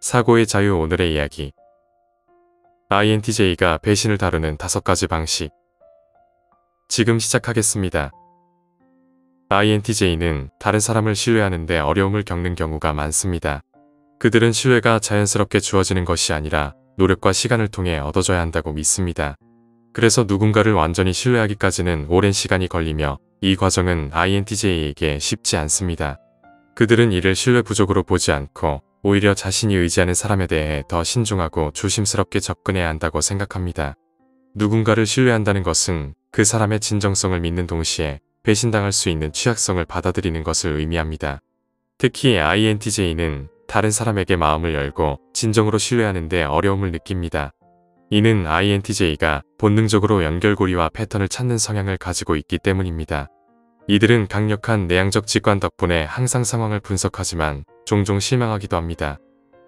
사고의 자유. 오늘의 이야기. INTJ가 배신을 다루는 5가지 방식. 지금 시작하겠습니다. INTJ는 다른 사람을 신뢰하는데 어려움을 겪는 경우가 많습니다. 그들은 신뢰가 자연스럽게 주어지는 것이 아니라 노력과 시간을 통해 얻어져야 한다고 믿습니다. 그래서 누군가를 완전히 신뢰하기까지는 오랜 시간이 걸리며 이 과정은 INTJ에게 쉽지 않습니다. 그들은 이를 신뢰 부족으로 보지 않고 오히려 자신이 의지하는 사람에 대해 더 신중하고 조심스럽게 접근해야 한다고 생각합니다. 누군가를 신뢰한다는 것은 그 사람의 진정성을 믿는 동시에 배신당할 수 있는 취약성을 받아들이는 것을 의미합니다. 특히 INTJ는 다른 사람에게 마음을 열고 진정으로 신뢰하는데 어려움을 느낍니다. 이는 INTJ가 본능적으로 연결고리와 패턴을 찾는 성향을 가지고 있기 때문입니다. 이들은 강력한 내향적 직관 덕분에 항상 상황을 분석하지만 종종 실망하기도 합니다.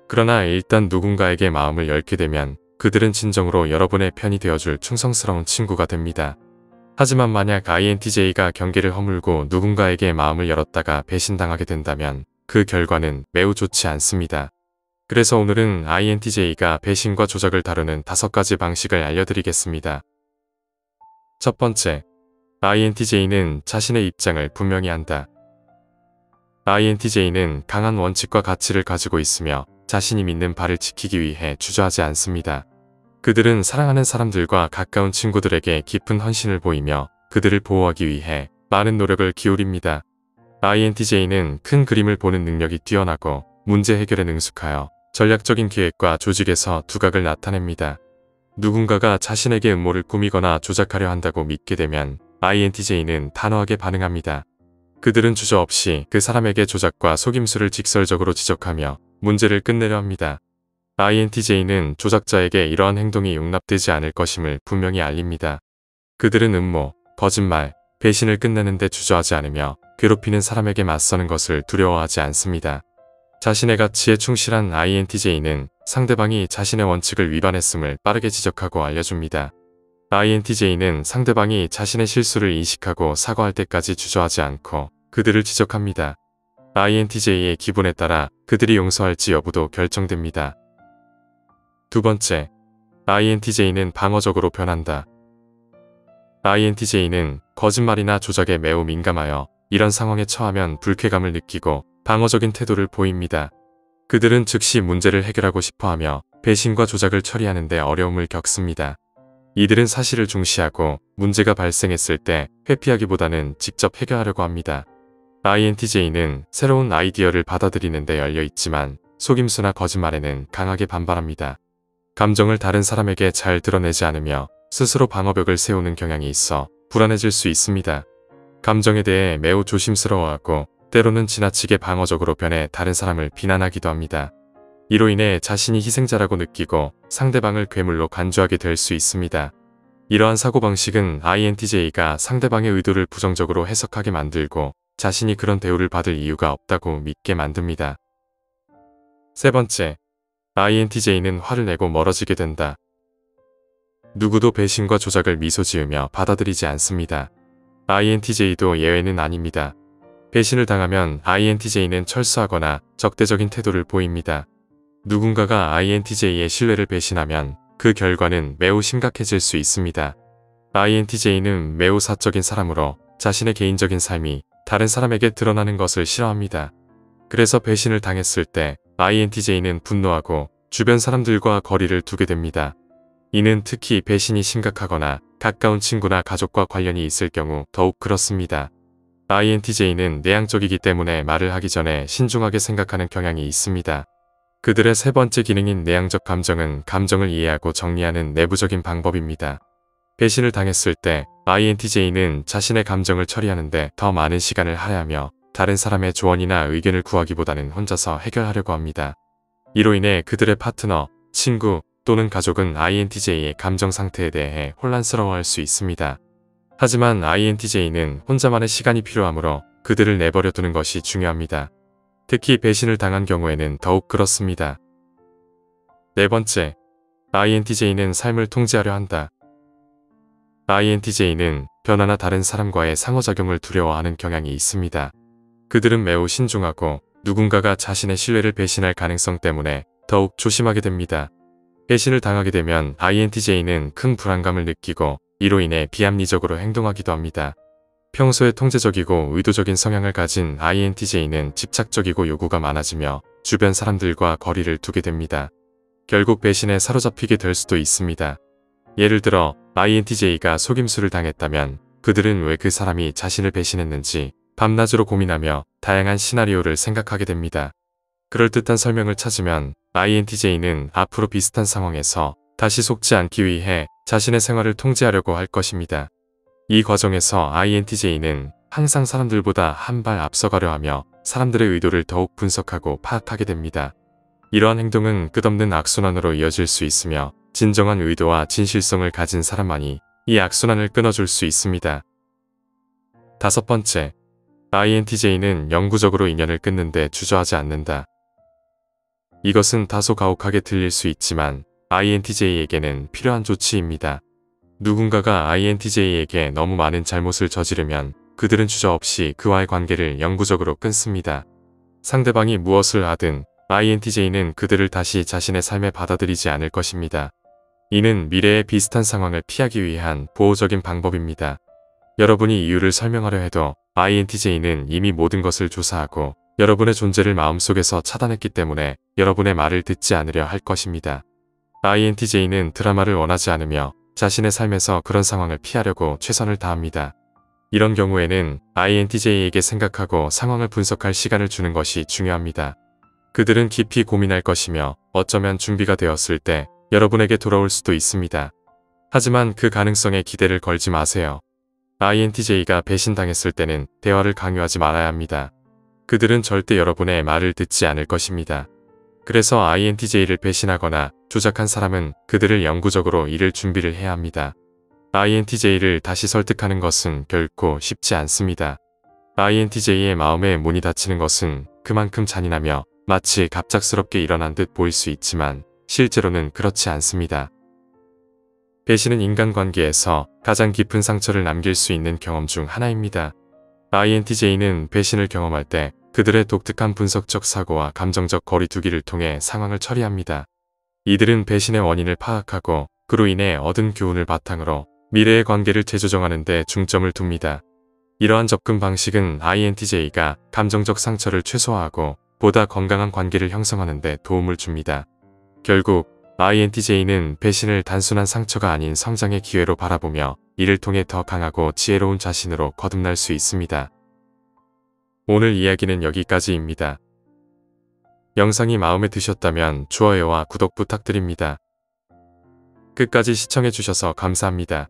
그러나 일단 누군가에게 마음을 열게 되면 그들은 진정으로 여러분의 편이 되어줄 충성스러운 친구가 됩니다. 하지만 만약 INTJ가 경계를 허물고 누군가에게 마음을 열었다가 배신당하게 된다면 그 결과는 매우 좋지 않습니다. 그래서 오늘은 INTJ가 배신과 조작을 다루는 5가지 방식을 알려드리겠습니다. 첫 번째, INTJ는 자신의 입장을 분명히 한다. INTJ는 강한 원칙과 가치를 가지고 있으며 자신이 믿는 바를 지키기 위해 주저하지 않습니다. 그들은 사랑하는 사람들과 가까운 친구들에게 깊은 헌신을 보이며 그들을 보호하기 위해 많은 노력을 기울입니다. INTJ는 큰 그림을 보는 능력이 뛰어나고 문제 해결에 능숙하여 전략적인 기획과 조직에서 두각을 나타냅니다. 누군가가 자신에게 음모를 꾸미거나 조작하려 한다고 믿게 되면 INTJ는 단호하게 반응합니다. 그들은 주저없이 그 사람에게 조작과 속임수를 직설적으로 지적하며 문제를 끝내려 합니다. INTJ는 조작자에게 이러한 행동이 용납되지 않을 것임을 분명히 알립니다. 그들은 음모, 거짓말, 배신을 끝내는 데 주저하지 않으며 괴롭히는 사람에게 맞서는 것을 두려워하지 않습니다. 자신의 가치에 충실한 INTJ는 상대방이 자신의 원칙을 위반했음을 빠르게 지적하고 알려줍니다. INTJ는 상대방이 자신의 실수를 인식하고 사과할 때까지 주저하지 않고 그들을 지적합니다. INTJ의 기분에 따라 그들이 용서할지 여부도 결정됩니다. 두 번째, INTJ는 방어적으로 변한다. INTJ는 거짓말이나 조작에 매우 민감하여 이런 상황에 처하면 불쾌감을 느끼고 방어적인 태도를 보입니다. 그들은 즉시 문제를 해결하고 싶어하며 배신과 조작을 처리하는 데 어려움을 겪습니다. 이들은 사실을 중시하고 문제가 발생했을 때 회피하기보다는 직접 해결하려고 합니다. INTJ는 새로운 아이디어를 받아들이는 데 열려 있지만 속임수나 거짓말에는 강하게 반발합니다. 감정을 다른 사람에게 잘 드러내지 않으며 스스로 방어벽을 세우는 경향이 있어 불안해질 수 있습니다. 감정에 대해 매우 조심스러워하고 때로는 지나치게 방어적으로 변해 다른 사람을 비난하기도 합니다. 이로 인해 자신이 희생자라고 느끼고 상대방을 괴물로 간주하게 될 수 있습니다. 이러한 사고방식은 INTJ가 상대방의 의도를 부정적으로 해석하게 만들고 자신이 그런 대우를 받을 이유가 없다고 믿게 만듭니다. 세 번째, INTJ는 화를 내고 멀어지게 된다. 누구도 배신과 조작을 미소 지으며 받아들이지 않습니다. INTJ도 예외는 아닙니다. 배신을 당하면 INTJ는 철수하거나 적대적인 태도를 보입니다. 누군가가 INTJ의 신뢰를 배신하면 그 결과는 매우 심각해질 수 있습니다. INTJ는 매우 사적인 사람으로 자신의 개인적인 삶이 다른 사람에게 드러나는 것을 싫어합니다. 그래서 배신을 당했을 때 INTJ는 분노하고 주변 사람들과 거리를 두게 됩니다. 이는 특히 배신이 심각하거나 가까운 친구나 가족과 관련이 있을 경우 더욱 그렇습니다. INTJ는 내향적이기 때문에 말을 하기 전에 신중하게 생각하는 경향이 있습니다. 그들의 세 번째 기능인 내향적 감정은 감정을 이해하고 정리하는 내부적인 방법입니다. 배신을 당했을 때 INTJ는 자신의 감정을 처리하는데 더 많은 시간을 할애하며 다른 사람의 조언이나 의견을 구하기보다는 혼자서 해결하려고 합니다. 이로 인해 그들의 파트너, 친구 또는 가족은 INTJ의 감정 상태에 대해 혼란스러워할 수 있습니다. 하지만 INTJ는 혼자만의 시간이 필요하므로 그들을 내버려 두는 것이 중요합니다. 특히 배신을 당한 경우에는 더욱 그렇습니다. 네 번째, INTJ는 삶을 통제하려 한다. INTJ는 변화나 다른 사람과의 상호작용을 두려워하는 경향이 있습니다. 그들은 매우 신중하고 누군가가 자신의 신뢰를 배신할 가능성 때문에 더욱 조심하게 됩니다. 배신을 당하게 되면 INTJ는 큰 불안감을 느끼고 이로 인해 비합리적으로 행동하기도 합니다. 평소에 통제적이고 의도적인 성향을 가진 INTJ는 집착적이고 요구가 많아지며 주변 사람들과 거리를 두게 됩니다. 결국 배신에 사로잡히게 될 수도 있습니다. 예를 들어 INTJ가 속임수를 당했다면 그들은 왜 그 사람이 자신을 배신했는지 밤낮으로 고민하며 다양한 시나리오를 생각하게 됩니다. 그럴듯한 설명을 찾으면 INTJ는 앞으로 비슷한 상황에서 다시 속지 않기 위해 자신의 생활을 통제하려고 할 것입니다. 이 과정에서 INTJ는 항상 사람들보다 한 발 앞서가려 하며 사람들의 의도를 더욱 분석하고 파악하게 됩니다. 이러한 행동은 끝없는 악순환으로 이어질 수 있으며 진정한 의도와 진실성을 가진 사람만이 이 악순환을 끊어줄 수 있습니다. 5번째, INTJ는 영구적으로 인연을 끊는데 주저하지 않는다. 이것은 다소 가혹하게 들릴 수 있지만 INTJ에게는 필요한 조치입니다. 누군가가 INTJ에게 너무 많은 잘못을 저지르면 그들은 주저없이 그와의 관계를 영구적으로 끊습니다. 상대방이 무엇을 하든 INTJ는 그들을 다시 자신의 삶에 받아들이지 않을 것입니다. 이는 미래의 비슷한 상황을 피하기 위한 보호적인 방법입니다. 여러분이 이유를 설명하려 해도 INTJ는 이미 모든 것을 조사하고 여러분의 존재를 마음속에서 차단했기 때문에 여러분의 말을 듣지 않으려 할 것입니다. INTJ는 드라마를 원하지 않으며 자신의 삶에서 그런 상황을 피하려고 최선을 다합니다. 이런 경우에는 INTJ에게 생각하고 상황을 분석할 시간을 주는 것이 중요합니다. 그들은 깊이 고민할 것이며 어쩌면 준비가 되었을 때 여러분에게 돌아올 수도 있습니다. 하지만 그 가능성에 기대를 걸지 마세요. INTJ가 배신당했을 때는 대화를 강요하지 말아야 합니다. 그들은 절대 여러분의 말을 듣지 않을 것입니다. 그래서 INTJ를 배신하거나 조작한 사람은 그들을 영구적으로 잃을 준비를 해야 합니다. INTJ를 다시 설득하는 것은 결코 쉽지 않습니다. INTJ의 마음에 문이 닫히는 것은 그만큼 잔인하며 마치 갑작스럽게 일어난 듯 보일 수 있지만 실제로는 그렇지 않습니다. 배신은 인간관계에서 가장 깊은 상처를 남길 수 있는 경험 중 하나입니다. INTJ는 배신을 경험할 때 그들의 독특한 분석적 사고와 감정적 거리두기를 통해 상황을 처리합니다. 이들은 배신의 원인을 파악하고 그로 인해 얻은 교훈을 바탕으로 미래의 관계를 재조정하는 데 중점을 둡니다. 이러한 접근 방식은 INTJ가 감정적 상처를 최소화하고 보다 건강한 관계를 형성하는 데 도움을 줍니다. 결국 INTJ는 배신을 단순한 상처가 아닌 성장의 기회로 바라보며 이를 통해 더 강하고 지혜로운 자신으로 거듭날 수 있습니다. 오늘 이야기는 여기까지입니다. 영상이 마음에 드셨다면 좋아요와 구독 부탁드립니다. 끝까지 시청해주셔서 감사합니다.